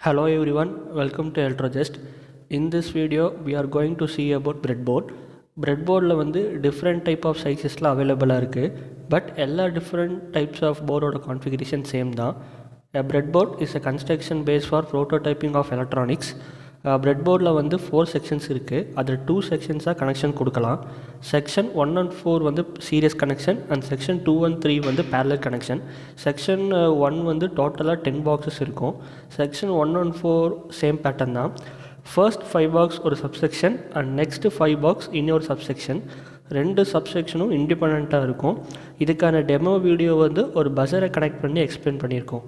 Hello everyone, welcome to ELECTROZEST. In this video, we are going to see about breadboard. Breadboard வந்து different type of sizesல available இருக்குது. But எல்லா different types of board configuration same தான். A breadboard is a construction base for prototyping of electronics. breadboardல வந்து 4 sections இருக்குது. அதில் 2 sectionsஆக connection கொடுக்கலாம். Section 1 and 4 வந்து serious connection and section 2 and 3 வந்து parallel கனெக்ஷன். செக்ஷன் 1 வந்து டோட்டலாக 10 பாக்ஸஸ் இருக்கும். செக்ஷன் 1 and 4 சேம் பேட்டர்ன் தான். ஃபர்ஸ்ட் 5 பாக்ஸ் ஒரு சப்செக்ஷன் அண்ட் நெக்ஸ்ட்டு 5 பாக்ஸ் இன்னொரு சப்செக்ஷன். ரெண்டு சப்செக்ஷனும் இண்டிபெண்ட்டாக இருக்கும். இதுக்கான டெமோ வீடியோ வந்து ஒரு பஸரை கனெக்ட் பண்ணி எக்ஸ்பிளைன் பண்ணியிருக்கோம்.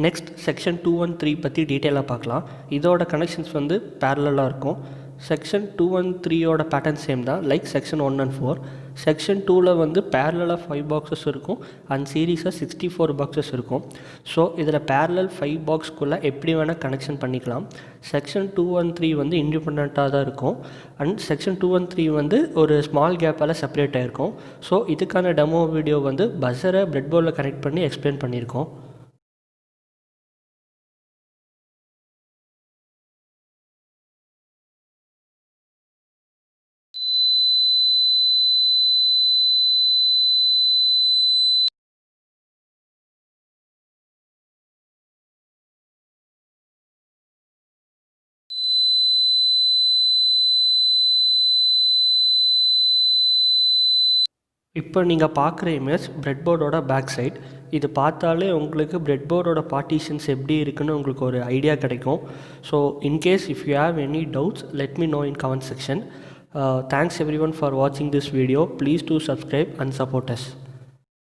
நெக்ஸ்ட் செக்ஷன் 2 and 3 பற்றி டீட்டெயிலாக பார்க்கலாம். இதோட கனெக்ஷன்ஸ் வந்து பேரலாக இருக்கும். செக்ஷன் 2 and 3யோட பேட்டர்ன் சேம் தான், லைக் செக்ஷன் 1 and 4. செக்ஷன் 2ல் வந்து பேரலாக 5 பாக்ஸஸ் இருக்கும் அண்ட் சீரீஸாக 64 பாக்ஸஸ் இருக்கும். ஸோ இதில் பேரலல் 5 பாக்ஸ்க்குள்ளே எப்படி வேணால் கனெக்ஷன் பண்ணிக்கலாம். செக்ஷன் 2 and 3 வந்து இண்டிபெண்ட்டாக தான் இருக்கும் அண்ட் செக்ஷன் 2 and 3 வந்து ஒரு ஸ்மால் கேப்பால் செப்பரேட் ஆகிருக்கும். ஸோ இதுக்கான டெமோ வீடியோ வந்து பஸரை பிரெட்போர்டில் கனெக்ட் பண்ணி எக்ஸ்பிளைன் பண்ணியிருக்கோம். இப்போ நீங்கள் பார்க்குற இமேஜ் பிரெட்போர்டோட பேக் சைட். இது பார்த்தாலே உங்களுக்கு பிரெட்போர்டோட பார்ட்டிஷன்ஸ் எப்படி இருக்குன்னு உங்களுக்கு ஒரு ஐடியா கிடைக்கும். So in case if you have any doubts let me know in comment section. Thanks everyone for வாட்சிங் this video. Please do subscribe and support as.